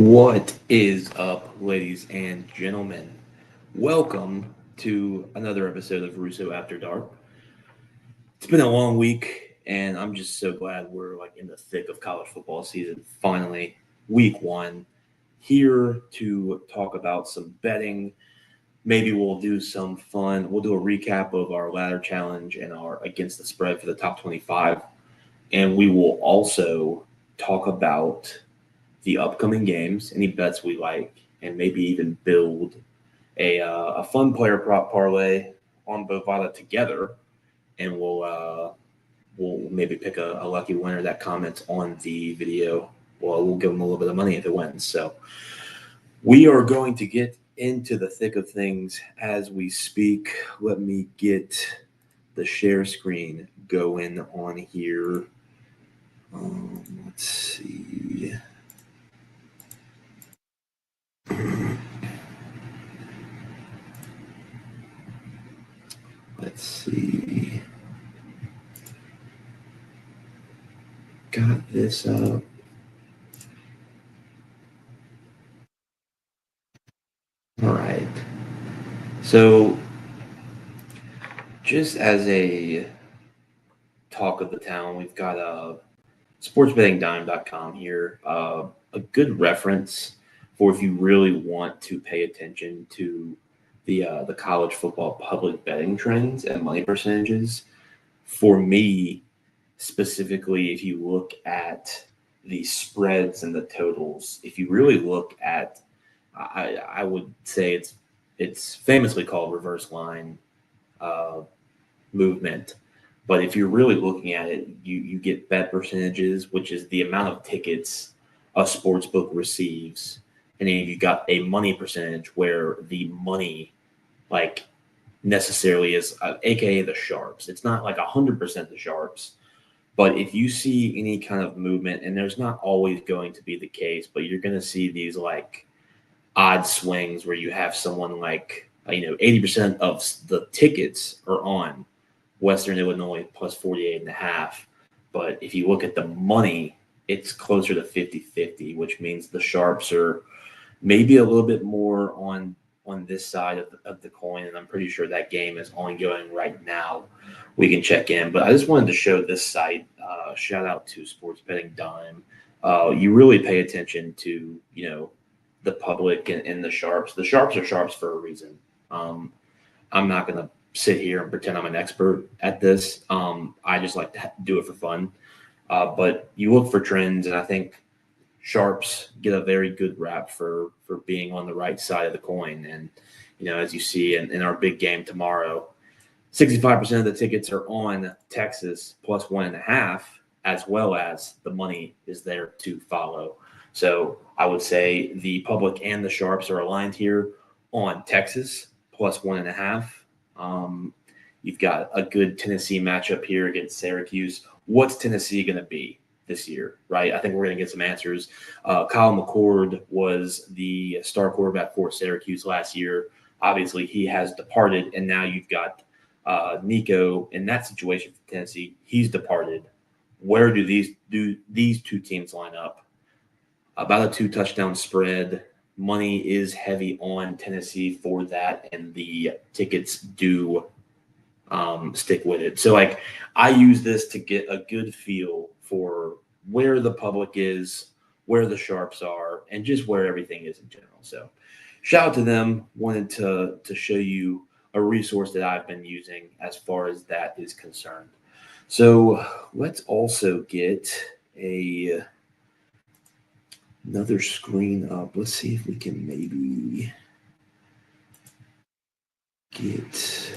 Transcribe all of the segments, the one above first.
What is up, ladies and gentlemen? Welcome to another episode of Russo After Dark. It's been a long week, and I'm just so glad we're in the thick of college football season. Finally, week one, here to talk about some betting. Maybe we'll do some fun. We'll do a recap of our ladder challenge and our against the spread for the top 25, and we will also talk about the upcoming games, any bets we like, and maybe even build a fun player prop parlay on Bovada together, and we'll maybe pick a lucky winner that comments on the video. Well, we'll give them a little bit of money if it wins. So we are going to get into the thick of things as we speak. Let me get the share screen going on here. Let's see. Let's see. Got this up. All right. So, just as a talk of the town, we've got sportsbettingdime.com here. A good reference for if you really want to pay attention to the college football public betting trends and money percentages. For me, specifically, if you look at the spreads and the totals, if you really look at, I would say it's famously called reverse line movement. But if you're really looking at it, you get bet percentages, which is the amount of tickets a sports book receives, and then you got a money percentage where the money necessarily is, aka the sharps. It's not 100% the sharps, but if you see any kind of movement, and there's not always going to be the case, but you're going to see these odd swings where you have someone 80% of the tickets are on Western Illinois plus 48.5. But if you look at the money, it's closer to 50-50, which means the sharps are maybe a little bit more on this side of the coin. And I'm pretty sure that game is ongoing right now. We can check in. But I just wanted to show this site. Shout out to Sports Betting Dime. You really pay attention to, the public and the sharps. The sharps are sharps for a reason. I'm not going to sit here and pretend I'm an expert at this. I just like to do it for fun. But you look for trends, and I think sharps get a very good rap for being on the right side of the coin. And, as you see in our big game tomorrow, 65% of the tickets are on Texas plus 1.5, as well as the money is there to follow. So I would say the public and the sharps are aligned here on Texas plus 1.5. You've got a good Tennessee matchup here against Syracuse. What's Tennessee going to be this year, right? I think we're going to get some answers. Kyle McCord was the star quarterback for Syracuse last year. Obviously, he has departed, and now you've got Nico in that situation for Tennessee. He's departed. Where do these two teams line up? About a 2-touchdown spread. Money is heavy on Tennessee for that, and the tickets do stick with it. So, I use this to get a good feel for where the public is, where the sharps are, and just where everything is in general. So, shout out to them. Wanted to show you a resource that I've been using as far as that is concerned. So, let's also get another screen up. Let's see if we can maybe get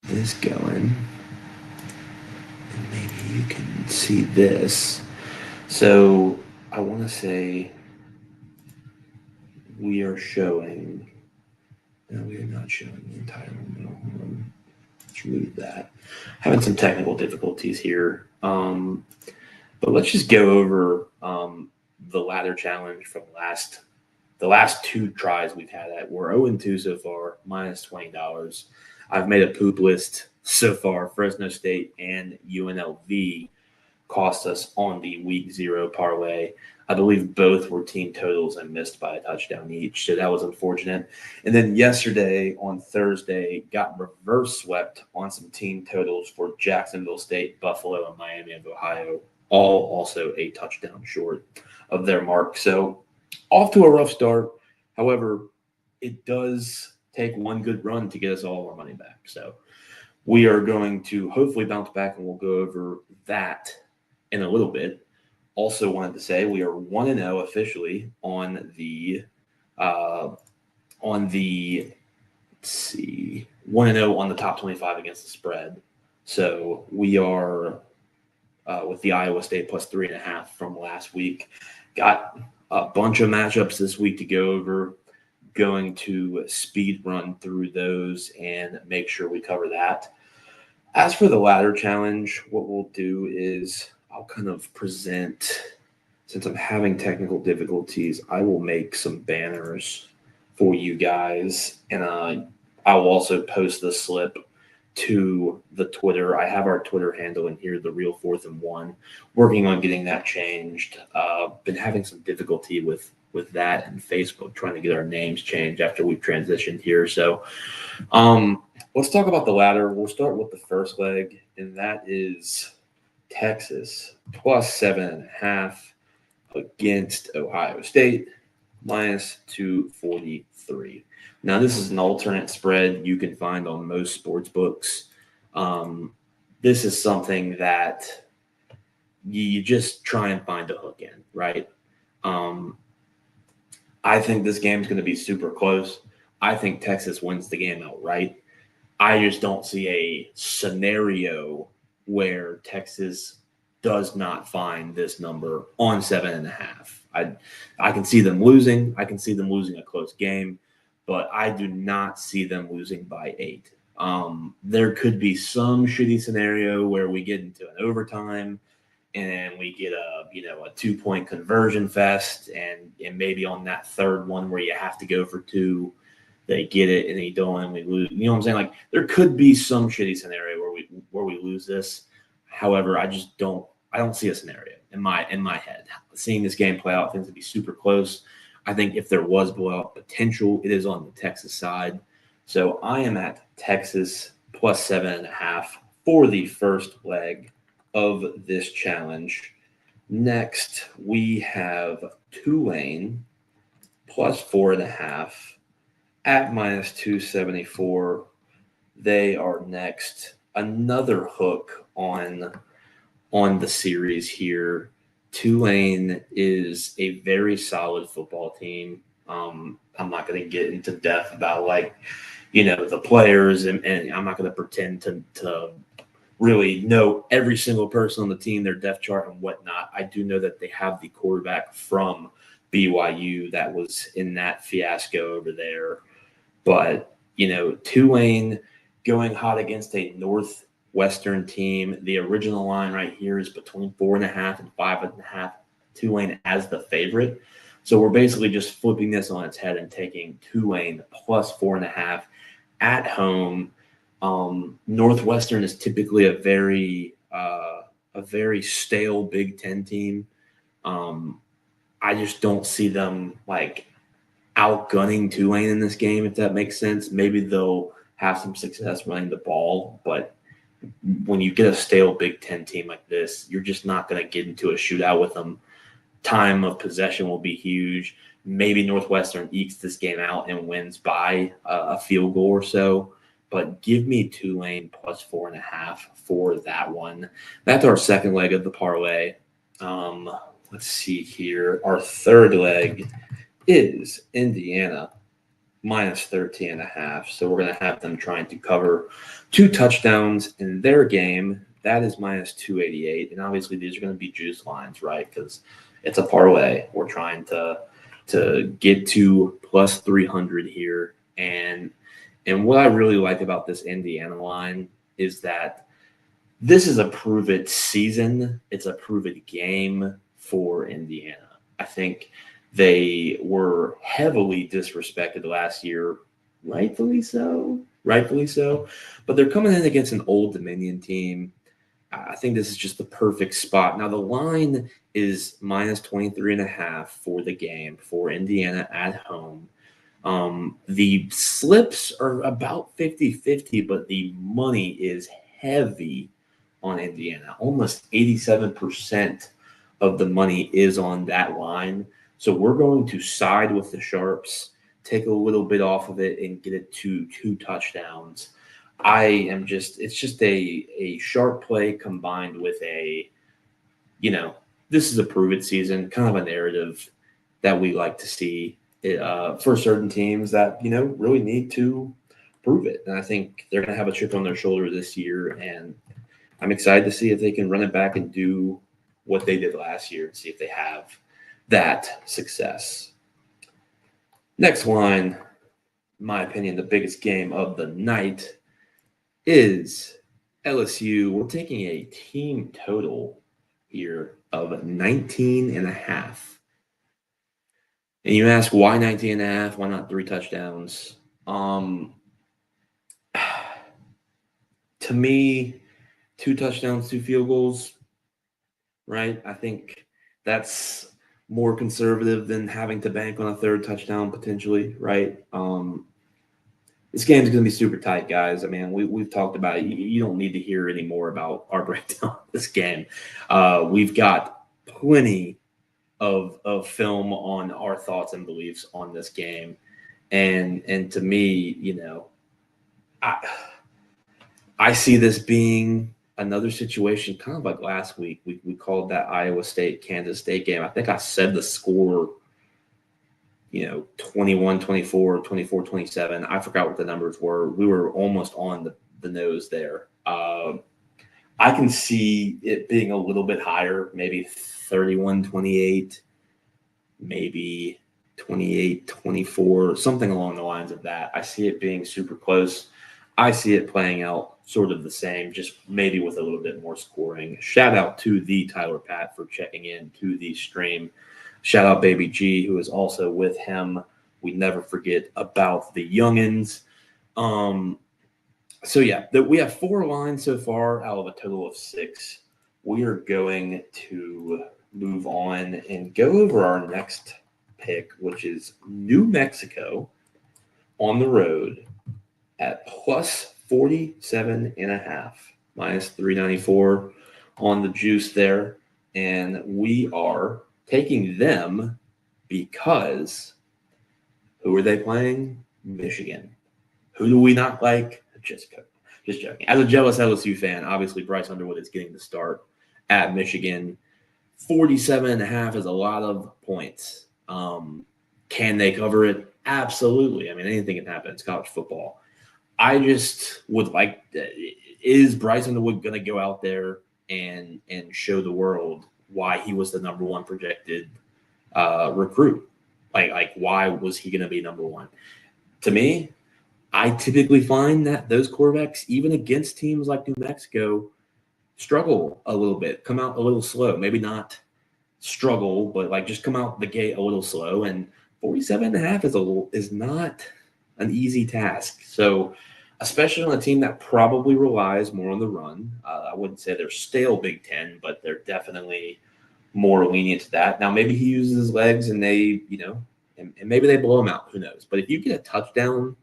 this going. And maybe you can see this. So I want to say we are showing. No, we are not showing the entire window. Let's remove that. Having some technical difficulties here. But let's just go over the ladder challenge from the last two tries we've had at. We're 0-2 so far, minus $20. I've made a poop list so far. Fresno State and UNLV cost us on the week 0 parlay. I believe both were team totals and missed by a touchdown each. So that was unfortunate. And then yesterday on Thursday, got reverse swept on some team totals for Jacksonville State, Buffalo, and Miami of Ohio, all also a touchdown short of their mark. So off to a rough start. However, it does take one good run to get us all our money back. So we are going to hopefully bounce back, and we'll go over that in a little bit. Also wanted to say we are 1-0 officially on the let's see, 1-0 on the top 25 against the spread. So we are with the Iowa State plus 3.5 from last week. Got a bunch of matchups this week to go over. Going to speed run through those and make sure we cover that. As for the ladder challenge, what we'll do is I'll kind of present, since I'm having technical difficulties, I will make some banners for you guys, and I will also post the slip to the Twitter. I have our Twitter handle in here, the Real 4th and 1. Working on getting that changed. Been having some difficulty with that and Facebook, trying to get our names changed after we've transitioned here. So let's talk about the ladder. We'll start with the first leg, and that is Texas plus 7.5 against Ohio State minus 243. Now, this is an alternate spread you can find on most sports books. This is something that you just try and find a hook in, right? I think this game is going to be super close. I think Texas wins the game outright. I just don't see a scenario where Texas does not find this number on 7.5. I can see them losing. I can see them losing a close game, but I do not see them losing by 8. There could be some shitty scenario where we get into an overtime and we get a 2-point conversion fest, and maybe on that third one where you have to go for 2, they get it and they don't, and we lose. You know what I'm saying? Like, there could be some shitty scenario where we lose this. However, I don't see a scenario in my head. Seeing this game play out, things would be super close. I think if there was blowout potential, it is on the Texas side. So I am at Texas plus 7.5 for the first leg of this challenge. Next, we have Tulane plus 4.5 at minus 274. They are next. Another hook on the series here. Tulane is a very solid football team. I'm not going to get into depth about the players, and I'm not going to pretend to really know every single person on the team, their depth chart and whatnot. I do know that they have the quarterback from BYU that was in that fiasco over there. But, Tulane going hot against a Northwestern team. The original line right here is between 4.5 and 5.5. Tulane as the favorite. So we're basically just flipping this on its head and taking Tulane plus 4.5 at home. Northwestern is typically a very stale Big Ten team. I just don't see them outgunning Tulane in this game, if that makes sense. Maybe they'll have some success running the ball, but when you get a stale Big Ten team like this, you're just not going to get into a shootout with them. Time of possession will be huge. Maybe Northwestern ekes this game out and wins by a field goal or so. But give me Tulane plus 4.5 for that one. That's our second leg of the parlay. Let's see here. Our third leg is Indiana minus 13.5. So we're going to have them trying to cover 2 touchdowns in their game. That is minus 288. And obviously these are going to be juice lines, right? Because it's a parlay. We're trying to get to plus 300 here. And what I really like about this Indiana line is that this is a prove-it season. It's a prove-it game for Indiana. I think they were heavily disrespected last year, rightfully so. rightfully so. But they're coming in against an Old Dominion team. I think this is just the perfect spot. Now, the line is minus 23.5 for the game for Indiana at home. The slips are about 50-50, but the money is heavy on Indiana. Almost 87% of the money is on that line. So we're going to side with the Sharps, take a little bit off of it, and get it to 2 touchdowns. It's just a sharp play combined with this is a prove it season, kind of a narrative that we like to see for certain teams that, really need to prove it. And I think they're going to have a chip on their shoulder this year. And I'm excited to see if they can run it back and do what they did last year and see if they have that success. Next line, in my opinion, the biggest game of the night is LSU. We're taking a team total here of 19.5. And you ask why 19.5? Why not 3 touchdowns? To me, 2 touchdowns, 2 field goals, right? I think that's more conservative than having to bank on a 3rd touchdown potentially, right? This game's going to be super tight, guys. I mean, we've talked about it. You don't need to hear any more about our breakdown of this game. We've got plenty of film on our thoughts and beliefs on this game. And to me, I see this being another situation kind of like last week. We called that Iowa State-Kansas State game. I think I said the score, 21-24, 24-27. I forgot what the numbers were. We were almost on the nose there. I can see it being a little bit higher, maybe 31-28, maybe 28-24, something along the lines of that. I see it being super close. I see it playing out sort of the same, just maybe with a little bit more scoring. Shout out to the Tyler Pat for checking in to the stream. Shout out Baby G, who is also with him. We never forget about the youngins. We have 4 lines so far out of a total of 6. We are going to move on and go over our next pick, which is New Mexico on the road at plus 47.5, minus 394 on the juice there. And we are taking them because who are they playing? Michigan. Who do we not like? Just joking. As a jealous LSU fan, obviously Bryce Underwood is getting the start at Michigan. 47.5 is a lot of points. Can they cover it? Absolutely. I mean, anything can happen. It's college football. I just would like – is Bryce Underwood going to go out there and show the world why he was the number 1 projected recruit? Like why was he going to be number 1? To me, I typically find that those quarterbacks, even against teams like New Mexico, struggle a little bit, come out a little slow. Maybe not struggle, but just come out the gate a little slow. And 47.5 is not an easy task. So especially on a team that probably relies more on the run. I wouldn't say they're stale Big Ten, but they're definitely more lenient to that. Now, maybe he uses his legs and they, and maybe they blow him out. Who knows? But if you get a touchdown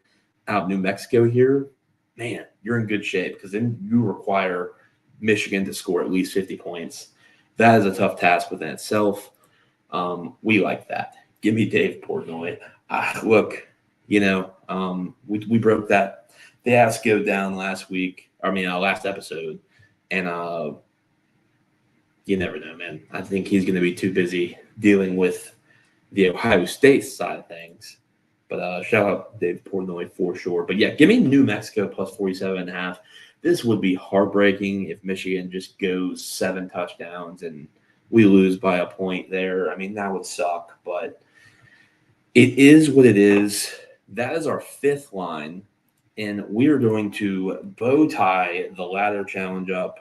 out of New Mexico here, man, you're in good shape because then you require Michigan to score at least 50 points. That is a tough task within itself. We like that. Give me Dave Portnoy. Look, we broke that fiasco down last episode. And you never know, man. I think he's going to be too busy dealing with the Ohio State side of things. But shout out Dave Portnoy for sure. But, yeah, give me New Mexico plus 47.5. This would be heartbreaking if Michigan just goes 7 touchdowns and we lose by a point there. I mean, that would suck. But it is what it is. That is our 5th line. And we are going to bow tie the ladder challenge up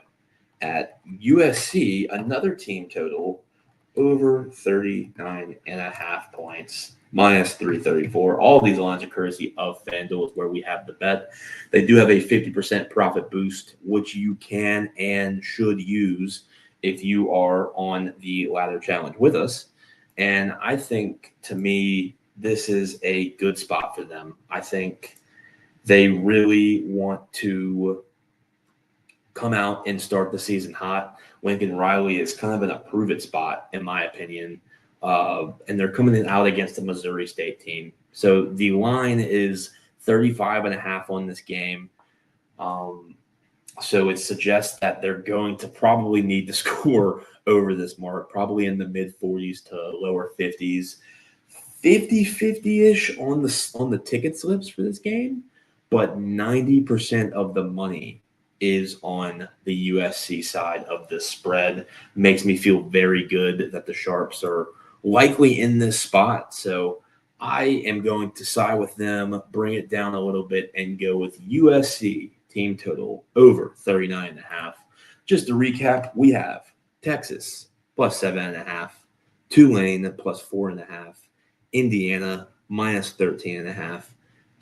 at USC, another team total, over 39.5 points. minus 334. All these lines are courtesy of FanDuel, is where we have the bet. They do have a 50% profit boost, which you can and should use if you are on the ladder challenge with us. And I think, to me, this is a good spot for them. I think they really want to come out and start the season hot. Lincoln Riley is kind of in a prove it spot, in my opinion. And they're coming out against the Missouri State team. So the line is 35.5 on this game. So it suggests that they're going to probably need to score over this mark, probably in the mid 40s to lower 50s. 50-50-ish on the ticket slips for this game, but 90% of the money is on the USC side of the spread. Makes me feel very good that the Sharps are likely in this spot. So I am going to side with them, bring it down a little bit, and go with USC team total over 39.5. Just to recap, we have Texas plus 7.5, Tulane plus 4.5, Indiana minus 13.5,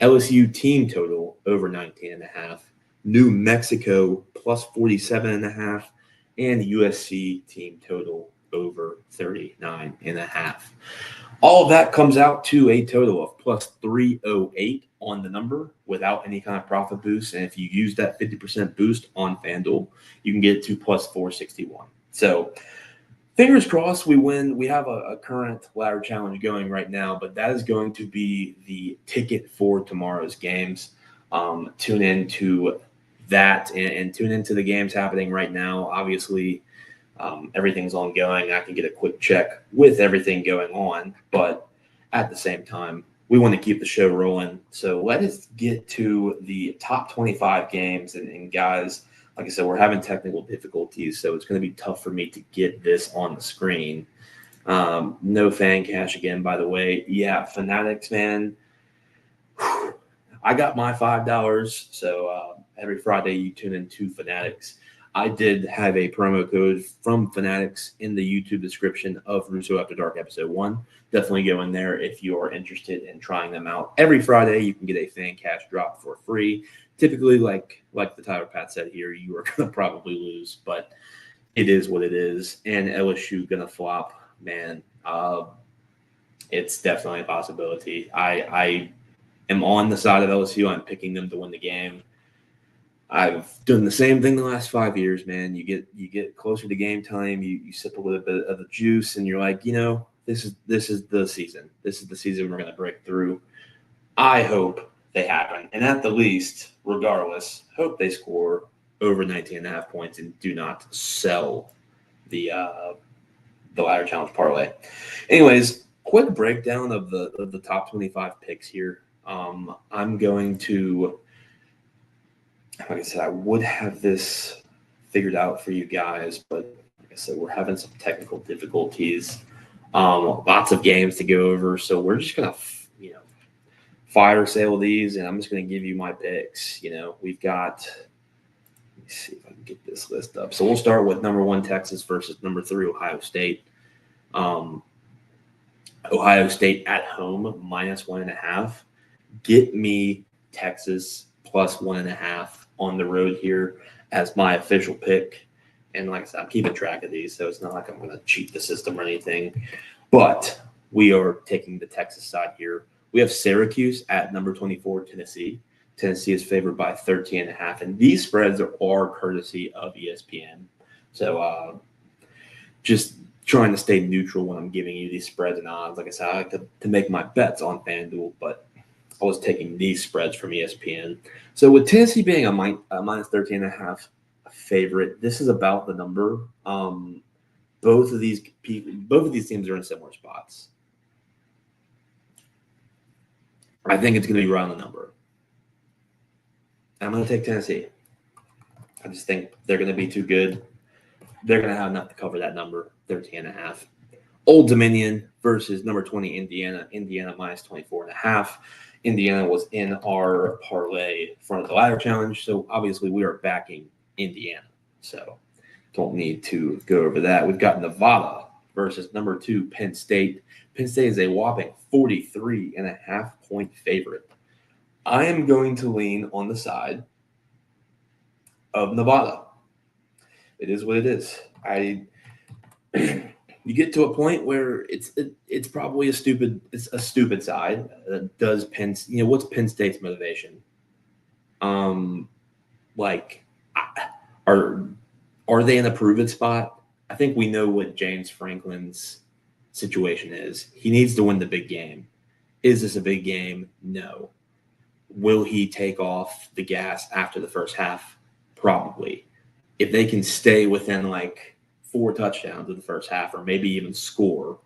LSU team total over 19.5, New Mexico plus 47.5, and USC team total over 39.5. All of that comes out to a total of plus 308 on the number without any kind of profit boost. And if you use that 50% boost on FanDuel, you can get it to plus 461. So fingers crossed we win. We have a current ladder challenge going right now, but that is going to be the ticket for tomorrow's games. Tune in to that and tune into the games happening right now. Obviously, everything's ongoing. I can get a quick check with everything going on, but at the same time, we want to keep the show rolling. So let us get to the top 25 games. And guys, like I said, we're having technical difficulties, so it's going to be tough for me to get this on the screen. No fan cash again, by the way. Yeah, Fanatics, man. I got my $5. So every Friday you tune into Fanatics. I did have a promo code from Fanatics in the YouTube description of Russo After Dark episode 1. Definitely go in there if you are interested in trying them out. Every Friday you can get a fan cash drop for free. Typically, like the Tyler Pat said here, you are going to probably lose, but it is what it is. And LSU going to flop, man. It's definitely a possibility. I am on the side of LSU. I'm picking them to win the game. I've done the same thing the last 5 years, man. You get closer to game time, you sip a little bit of the juice, and you're like, this is the season. This is the season we're going to break through. I hope they happen, and at the least, regardless, hope they score over 19.5 points and do not sell the ladder challenge parlay. Anyways, quick breakdown of the top 25 picks here. I'm going to. Like I said, I would have this figured out for you guys, but like I said, we're having some technical difficulties. Lots of games to go over, so we're just gonna, fire sale these, and I'm just gonna give you my picks. We've got. Let me see if I can get this list up. So we'll start with number 1 Texas versus number 3 Ohio State. Ohio State at home minus 1.5. Get me Texas plus 1.5 on the road here as my official pick. And like I said, I'm keeping track of these, so it's not like I'm going to cheat the system or anything. But we are taking the Texas side here. We have Syracuse at number 24, Tennessee. Tennessee is favored by 13.5, and these spreads are courtesy of ESPN. So just trying to stay neutral when I'm giving you these spreads and odds. Like I said, I like to make my bets on FanDuel, but I was taking these spreads from ESPN. So with Tennessee being a minus 13.5 favorite, this is about the number. Both of these teams are in similar spots. I think it's going to be right on the number. I'm going to take Tennessee. I just think they're going to be too good. They're going to have enough to cover that number, 13.5. Old Dominion versus number 20 Indiana. Indiana minus 24.5. Indiana was in our parlay front of the ladder challenge, so obviously we are backing Indiana. So don't need to go over that. We've got Nevada versus number 2 Penn State. Penn State is a whopping 43.5-point favorite. I am going to lean on the side of Nevada. It is what it is. You get to a point where it's probably a stupid side. Does Penn, what's Penn State's motivation? Like, are they in a prove-it spot? I think we know what James Franklin's situation is. He needs to win the big game. Is this a big game? No. Will he take off the gas after the first half? Probably. If they can stay within like 4 touchdowns in the first half or maybe even score,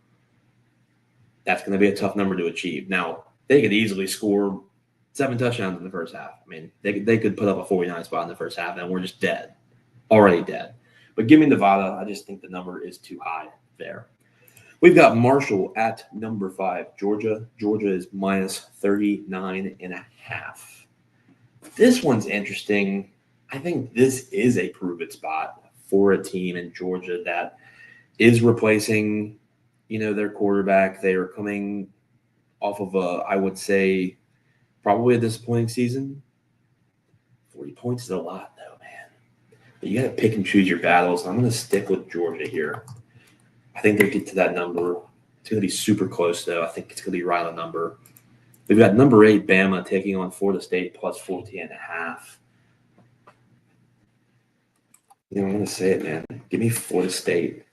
that's going to be a tough number to achieve. Now, they could easily score 7 touchdowns in the first half. I mean, they could put up a 49 spot in the first half and we're just dead. Already dead. But give me Nevada. I just think the number is too high there. We've got Marshall at number 5, Georgia. Georgia is minus 39.5. This one's interesting. I think this is a prove-it spot for a team in Georgia that is replacing, their quarterback. They are coming off of I would say, probably a disappointing season. 40 points is a lot, though, man. But you got to pick and choose your battles. I'm going to stick with Georgia here. I think they'll get to that number. It's going to be super close, though. I think it's going to be right on the number. We've got number 8, Bama, taking on Florida State plus 14.5. I'm going to say it, man. Give me Florida State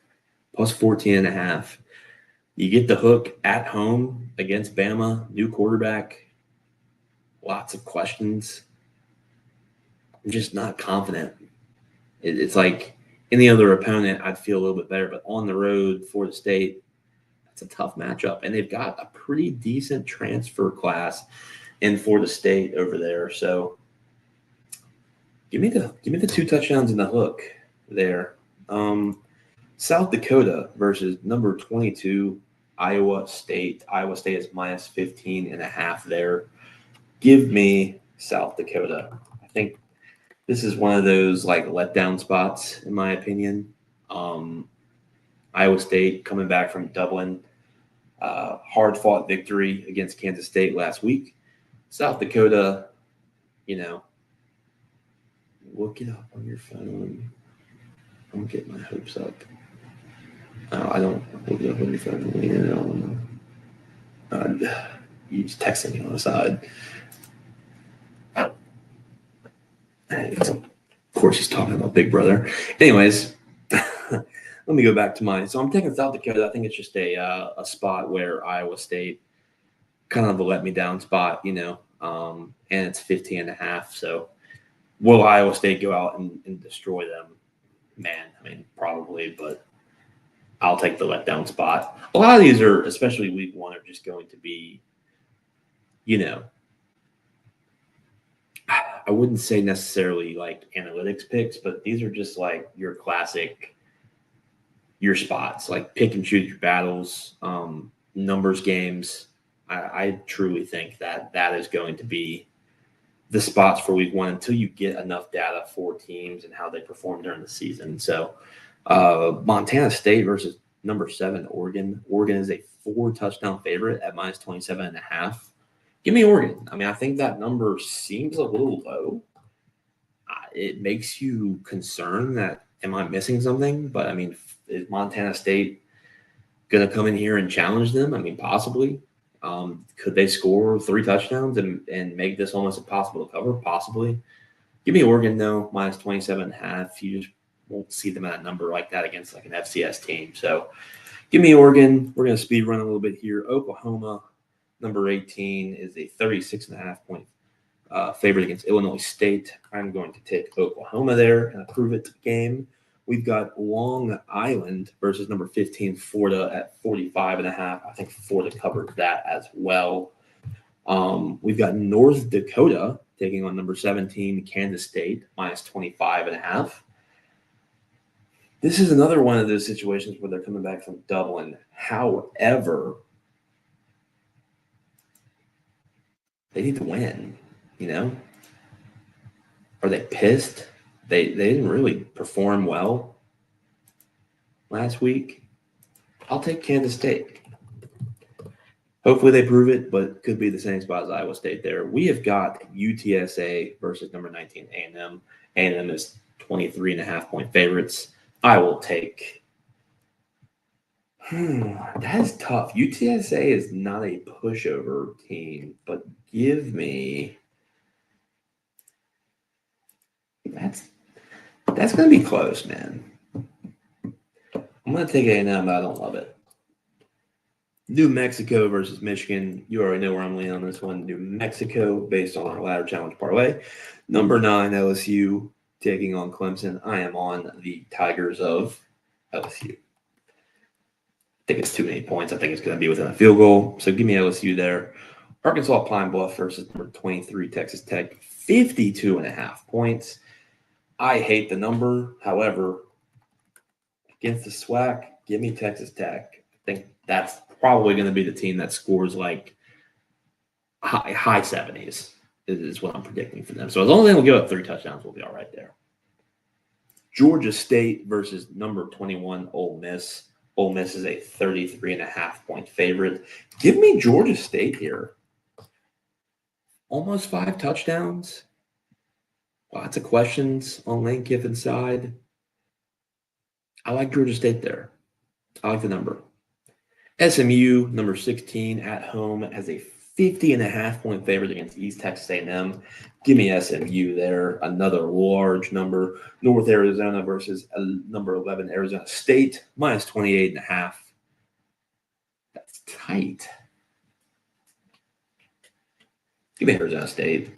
plus 14.5. You get the hook at home against Bama, new quarterback, lots of questions. I'm just not confident. It's like any other opponent, I'd feel a little bit better. But on the road, Florida State, that's a tough matchup. And they've got a pretty decent transfer class in Florida State over there. So give me the 2 touchdowns in the hook there. South Dakota versus number 22, Iowa State. Iowa State is minus 15.5 there. Give me South Dakota. I think this is one of those like letdown spots, in my opinion. Iowa State coming back from Dublin, hard-fought victory against Kansas State last week. South Dakota, look it up on your phone. I'm getting my hopes up. I don't look it up on your phone. You just texting me on the side. Of course, he's talking about Big Brother. Anyways, let me go back to mine. So I'm taking South Dakota. I think it's just a spot where Iowa State kind of a let me down spot, and it's 15.5. So will Iowa State go out and destroy them? Man, I mean, probably, but I'll take the letdown spot. A lot of these are, especially week 1, are just going to be, I wouldn't say necessarily like analytics picks, but these are just like your classic, your spots, like pick and choose your battles, numbers games. I truly think that is going to be the spots for week 1 until you get enough data for teams and how they perform during the season. So Montana State versus number 7, Oregon. Oregon is a 4-touchdown favorite at minus 27.5. Give me Oregon. I mean, I think that number seems a little low. It makes you concerned that, am I missing something? But, I mean, is Montana State going to come in here and challenge them? I mean, possibly. Could they score 3 touchdowns and make this almost impossible to cover? Possibly. Give me Oregon, though, minus 27.5. You just won't see them at a number like that against like an FCS team. So give me Oregon. We're going to speed run a little bit here. Oklahoma, number 18, is a 36.5-point favorite against Illinois State. I'm going to take Oklahoma there and a prove it game. We've got Long Island versus number 15, Florida, at 45.5. I think Florida covered that as well. We've got North Dakota taking on number 17, Kansas State, minus 25.5. This is another one of those situations where they're coming back from Dublin. However, they need to win, Are they pissed? They didn't really perform well last week. I'll take Kansas State. Hopefully they prove it, but it could be the same spot as Iowa State there. We have got UTSA versus number 19 A&M. A&M is 23.5-point favorites. I will take that is tough. UTSA is not a pushover team, but give me that's going to be close, man. I'm going to take A&M, but I don't love it. New Mexico versus Michigan. You already know where I'm leaning on this one. New Mexico, based on our ladder challenge parlay. Number 9 LSU taking on Clemson. I am on the Tigers of LSU. I think it's too many points. I think it's going to be within a field goal. So give me LSU there. Arkansas Pine Bluff versus number 23 Texas Tech. 52.5 points. I hate the number. However, against the SWAC, give me Texas Tech. I think that's probably going to be the team that scores like high 70s is what I'm predicting for them. So as long as they don't give up 3 touchdowns, we'll be all right there. Georgia State versus number 21 Ole Miss. Ole Miss is a 33.5-point favorite. Give me Georgia State here. Almost 5 touchdowns. Lots of questions on Lane Kiffin's side. I like Georgia State there. I like the number. SMU, number 16, at home as a 50.5-point favorite against East Texas A&M. Give me SMU there. Another large number. North Arizona versus number 11 Arizona State, minus 28.5. That's tight. Give me Arizona State.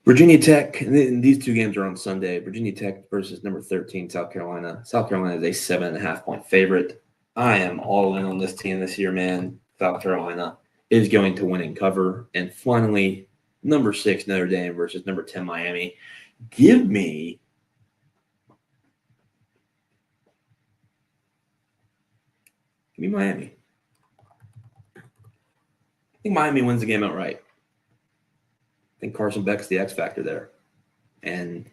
Virginia Tech, and these 2 games are on Sunday. Virginia Tech versus number 13, South Carolina. South Carolina is a 7.5-point favorite. I am all in on this team this year, man. South Carolina is going to win and cover. And finally, number 6, Notre Dame versus number 10, Miami. Give me Miami. I think Miami wins the game outright. I think Carson Beck's the X factor there. And,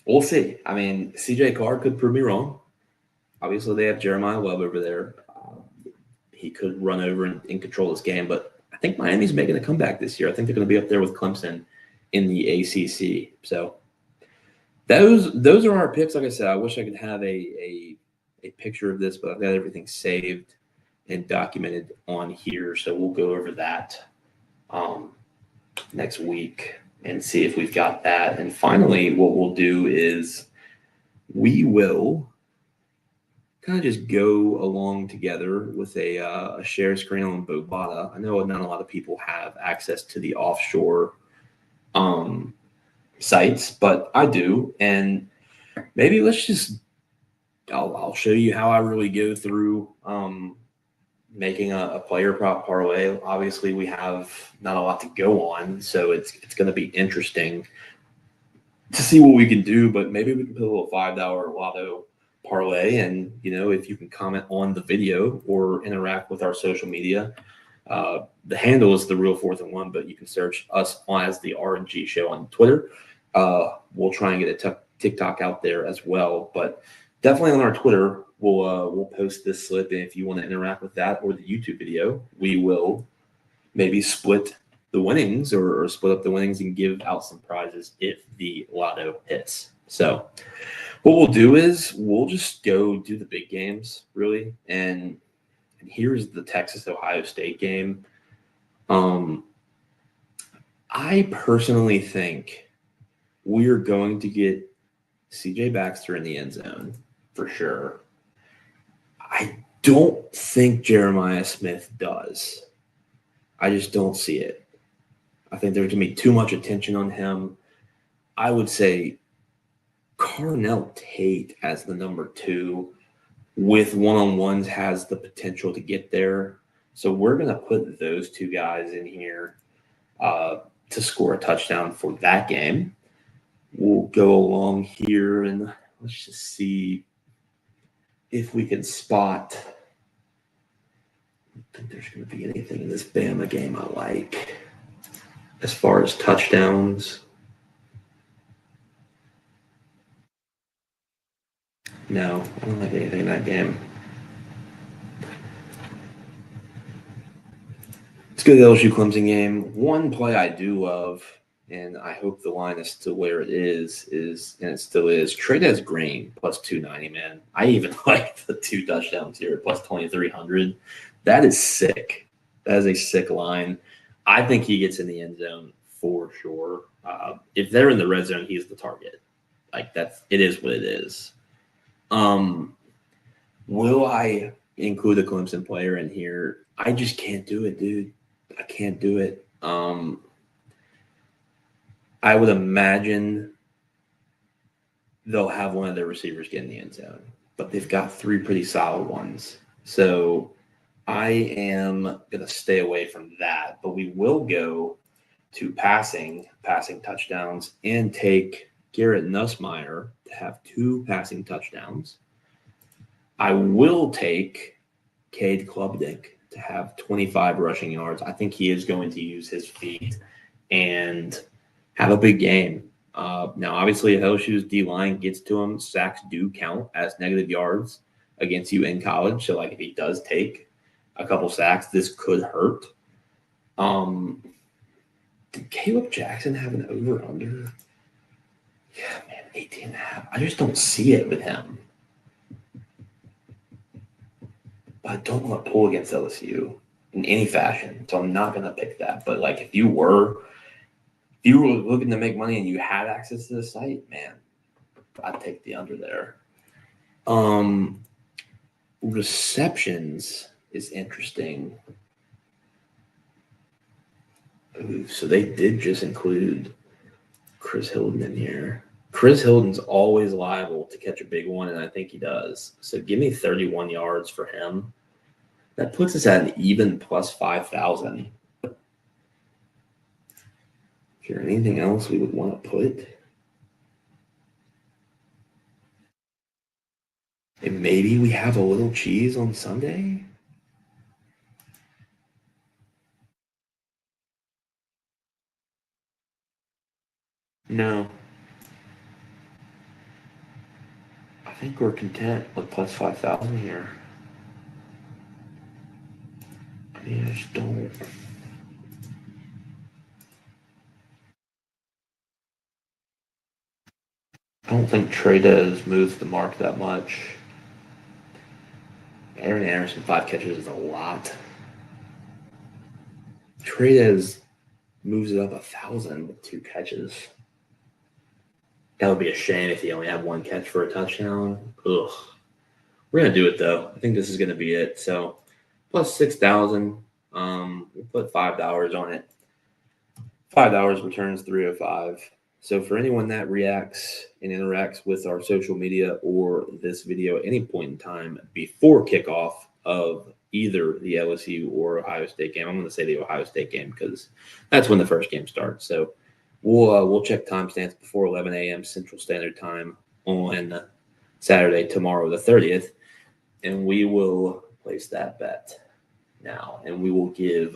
we'll see. I mean, CJ Carr could prove me wrong. Obviously, they have Jeremiah Webb over there. He could run over and control this game. But I think Miami's making a comeback this year. I think they're going to be up there with Clemson in the ACC. So those are our picks. Like I said, I wish I could have a picture of this, but I've got everything saved and documented on here. So we'll go over that next week and see if we've got that. And finally, what we'll do is we will kind of just go along together with a share screen on Bovada. I know not a lot of people have access to the offshore sites, but I do. And maybe let's just I'll show you how I really go through making a player prop parlay. Obviously, we have not a lot to go on, so it's going to be interesting to see what we can do. But maybe we can put a little $5 lotto parlay, and if you can comment on the video or interact with our social media. The handle is the Real 4th and 1, but you can search us as the RNG Show on Twitter. We'll try and get a TikTok out there as well, but definitely on our Twitter, we'll post this slip, and if you want to interact with that or the YouTube video, we will maybe split the winnings or split up the winnings and give out some prizes if the lotto hits. So what we'll do is we'll just go do the big games, really, and here's the Texas-Ohio State game. I personally think we're going to get C.J. Baxter in the end zone for sure. I don't think Jeremiah Smith does. I just don't see it. I think there's going to be too much attention on him. I would say Carnell Tate as the number 2 with one-on-ones has the potential to get there. So we're going to put those 2 guys in here to score a touchdown for that game. We'll go along here and let's just see if we can spot. I don't think there's going to be anything in this Bama game I like as far as touchdowns. No, I don't like anything in that game. Let's go to the LSU Clemson game. One play I do love, and I hope the line is still where it is, and it still is, Trades Green plus 290, man. I even like the 2 touchdowns here, plus 2,300. That is sick. That is a sick line. I think he gets in the end zone for sure. If they're in the red zone, he's the target. Like, it is what it is. Will I include a Clemson player in here? I just can't do it, dude. I can't do it. I would imagine they'll have one of their receivers get in the end zone, but they've got 3 pretty solid ones. So I am going to stay away from that, but we will go to passing touchdowns, and take Garrett Nussmeier to have 2 passing touchdowns. I will take Cade Klubnik to have 25 rushing yards. I think he is going to use his feet and have a big game. Now, obviously, if LSU's D-line gets to him, sacks do count as negative yards against you in college. So, like, if he does take a couple sacks, this could hurt. Did Caleb Jackson have an over-under? Yeah, man, 18.5. I just don't see it with him. But I don't want to pull against LSU in any fashion, so I'm not going to pick that. But, like, if you were looking to make money and you had access to the site, man, I'd take the under there. Receptions is interesting. Ooh, so they did just include Chris Hilton in here. Chris Hilton's always liable to catch a big one, and I think he does. So give me 31 yards for him. That puts us at an even plus 5,000. Is there anything else we would want to put? And maybe we have a little cheese on Sunday? No. I think we're content with plus 5,000 here. I mean, I just don't. I don't think Trades moves the mark that much. Aaron Anderson, 5 catches is a lot. Trades moves it up 1,000 with 2 catches. That would be a shame if he only had 1 catch for a touchdown. Ugh. We're going to do it, though. I think this is going to be it. So, plus 6,000. We'll put $5 on it. $5 returns 305. So for anyone that reacts and interacts with our social media or this video at any point in time before kickoff of either the LSU or Ohio State game, I'm going to say the Ohio State game because that's when the first game starts. So we'll check timestamps before 11 a.m. Central Standard Time on Saturday, tomorrow, the 30th, and we will place that bet now, and we will give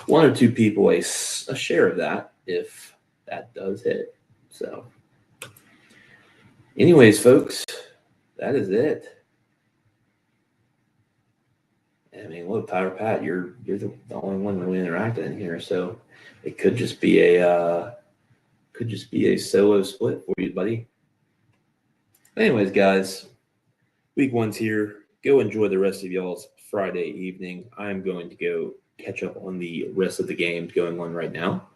1 or 2 people a share of that if that does hit. So, anyways, folks, that is it. I mean, look, Tyler Pat, you're the only one really interacting in here, so it could just be a solo split for you, buddy. Anyways, guys, week 1's here. Go enjoy the rest of y'all's Friday evening. I'm going to go catch up on the rest of the games going on right now.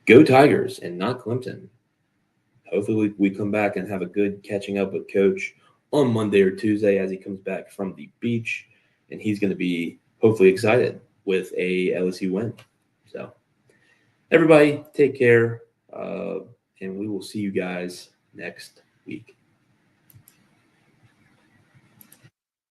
Go Tigers and not Clemson. Hopefully we come back and have a good catching up with Coach on Monday or Tuesday as he comes back from the beach, and he's going to be hopefully excited with a LSU win. So everybody take care, and we will see you guys next week.